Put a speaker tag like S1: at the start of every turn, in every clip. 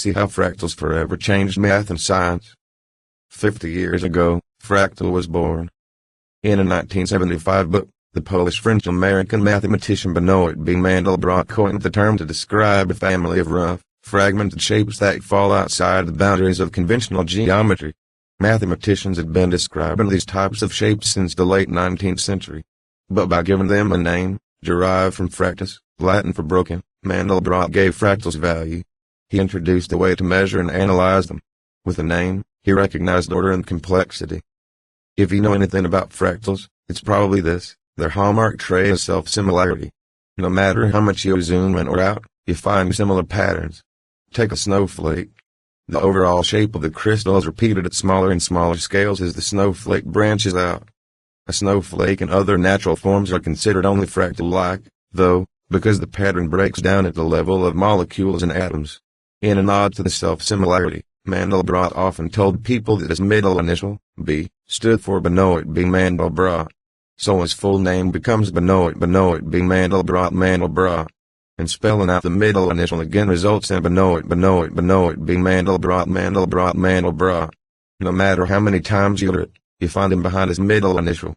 S1: see how fractals forever changed math and science. 50 years ago, fractal was born. In a 1975 book, the Polish-French-American mathematician Benoit B. Mandelbrot coined the term to describe a family of rough, fragmented shapes that fall outside the boundaries of conventional geometry. Mathematicians had been describing these types of shapes since the late 19th century. But by giving them a name, derived from fractus, Latin for broken, Mandelbrot gave fractals value. He introduced a way to measure and analyze them. With a name, he recognized order and complexity. If you know anything about fractals, it's probably this: their hallmark trait is self-similarity. No matter how much you zoom in or out, you find similar patterns. Take a snowflake. The overall shape of the crystal is repeated at smaller and smaller scales as the snowflake branches out. A snowflake and other natural forms are considered only fractal-like, though, because the pattern breaks down at the level of molecules and atoms. In a nod to the self-similarity, Mandelbrot often told people that his middle initial, B, stood for Benoit B. Mandelbrot. So his full name becomes Benoit B. Mandelbrot. And spelling out the middle initial again results in Benoit B. Mandelbrot. No matter how many times you hear it, you find him behind his middle initial.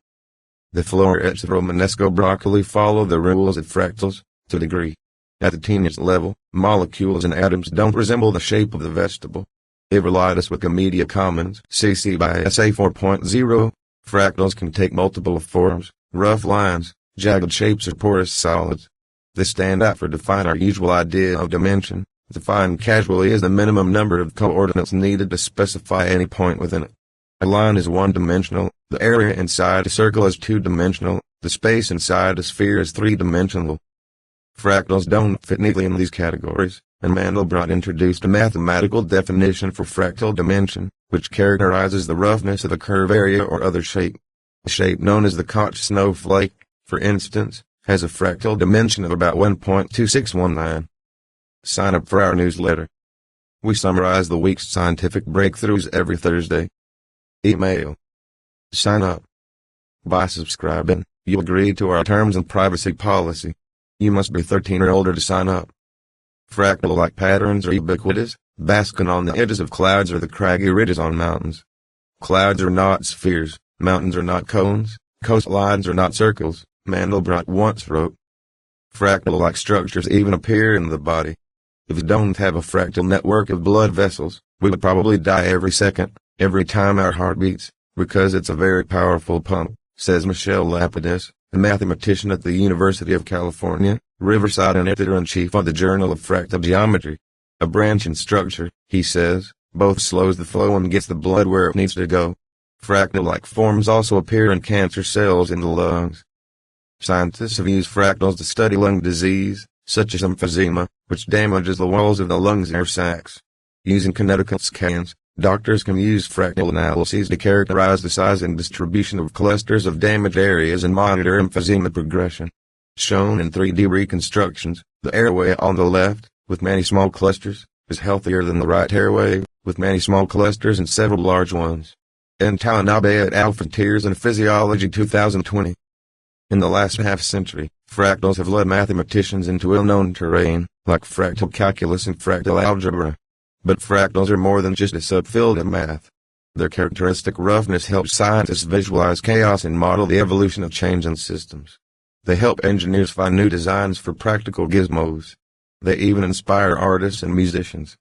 S1: The florets of Romanesco broccoli follow the rules of fractals, to a degree. At the teeniest level, molecules and atoms don't resemble the shape of the vegetable. Everolitus Wikimedia Commons, CC by SA 4.0, fractals can take multiple forms: rough lines, jagged shapes or porous solids. They stand out for defying our usual idea of dimension, defined casually as the minimum number of coordinates needed to specify any point within it. A line is one-dimensional, the area inside a circle is two-dimensional, the space inside a sphere is three-dimensional. Fractals don't fit neatly in these categories, and Mandelbrot introduced a mathematical definition for fractal dimension, which characterizes the roughness of a curve, area, or other shape. A shape known as the Koch snowflake, for instance, has a fractal dimension of about 1.2619. Sign up for our newsletter. We summarize the week's scientific breakthroughs every Thursday. Email. Sign up. By subscribing, you agree to our terms and privacy policy. You must be 13 or older to sign up. Fractal-like patterns are ubiquitous, basking on the edges of clouds or the craggy ridges on mountains. Clouds are not spheres, mountains are not cones, coastlines are not circles, Mandelbrot once wrote. Fractal-like structures even appear in the body. If we don't have a fractal network of blood vessels, we would probably die every second, every time our heart beats, because it's a very powerful pump, says Michel Lapidus, a mathematician at the University of California, Riverside and editor-in-chief of the Journal of Fractal Geometry. A branch in structure, he says, both slows the flow and gets the blood where it needs to go. Fractal-like forms also appear in cancer cells in the lungs. Scientists have used fractals to study lung disease, such as emphysema, which damages the walls of the lungs' air sacs. Using kinetic scans, doctors can use fractal analyses to characterize the size and distribution of clusters of damaged areas and monitor emphysema progression. Shown in 3D reconstructions, the airway on the left, with many small clusters, is healthier than the right airway, with many small clusters and several large ones. And Tawanabe et al. Frontiers in Physiology 2020. In the last half-century, fractals have led mathematicians into ill-known terrain, like fractal calculus and fractal algebra. But fractals are more than just a subfield of math. Their characteristic roughness helps scientists visualize chaos and model the evolution of change in systems. They help engineers find new designs for practical gizmos. They even inspire artists and musicians.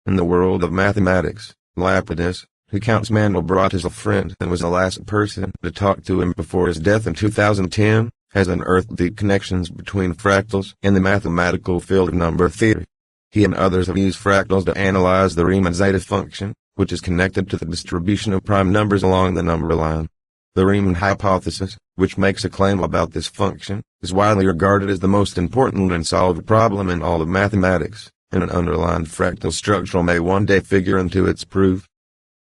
S1: In the world of mathematics, Lapidus, who counts Mandelbrot as a friend and was the last person to talk to him before his death in 2010, has unearthed deep connections between fractals and the mathematical field of number theory. He and others have used fractals to analyze the Riemann zeta function, which is connected to the distribution of prime numbers along the number line. The Riemann hypothesis, which makes a claim about this function, is widely regarded as the most important unsolved problem in all of mathematics, and an underlined fractal structure may one day figure into its proof.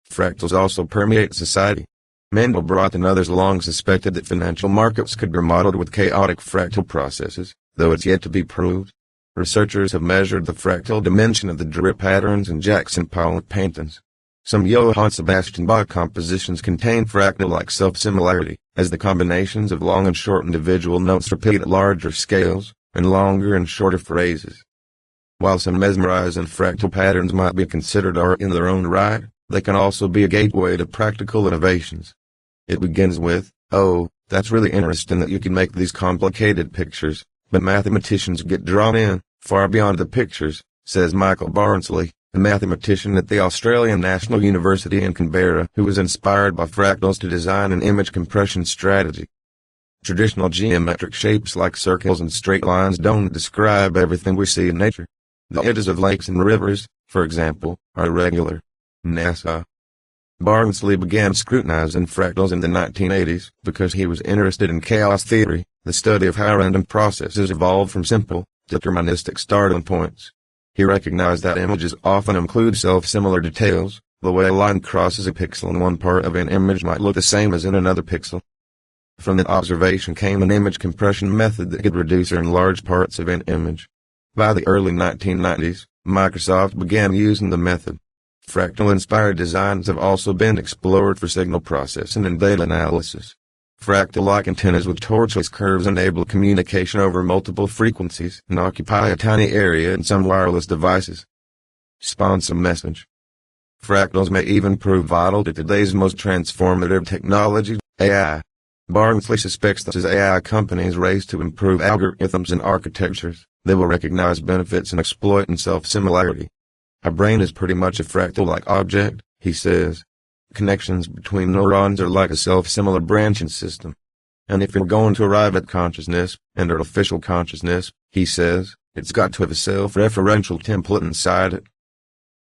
S1: Fractals also permeate society. Mandelbrot and others long suspected that financial markets could be modeled with chaotic fractal processes, though it's yet to be proved. Researchers have measured the fractal dimension of the drip patterns in Jackson Pollock paintings. Some Johann Sebastian Bach compositions contain fractal-like self-similarity, as the combinations of long and short individual notes repeat at larger scales, and longer and shorter phrases. While some mesmerizing fractal patterns might be considered art in their own right, they can also be a gateway to practical innovations. It begins with, "Oh, that's really interesting that you can make these complicated pictures, but mathematicians get drawn in, far beyond the pictures," says Michael Barnsley, a mathematician at the Australian National University in Canberra who was inspired by fractals to design an image compression strategy. Traditional geometric shapes like circles and straight lines don't describe everything we see in nature. The edges of lakes and rivers, for example, are irregular. NASA. Barnsley began scrutinizing fractals in the 1980s because he was interested in chaos theory, the study of how random processes evolve from simple, deterministic starting points. He recognized that images often include self-similar details. The way a line crosses a pixel in one part of an image might look the same as in another pixel. From that observation came an image compression method that could reduce or enlarge parts of an image. By the early 1990s, Microsoft began using the method. Fractal-inspired designs have also been explored for signal processing and data analysis. Fractal-like antennas with tortuous curves enable communication over multiple frequencies and occupy a tiny area in some wireless devices. Sponsor message. Fractals may even prove vital to today's most transformative technology, AI. Barnsley suspects that as AI companies race to improve algorithms and architectures, they will recognize benefits in exploit and self-similarity. Our brain is pretty much a fractal-like object, he says. Connections between neurons are like a self-similar branching system. And if you're going to arrive at consciousness, and artificial consciousness, he says, it's got to have a self-referential template inside it.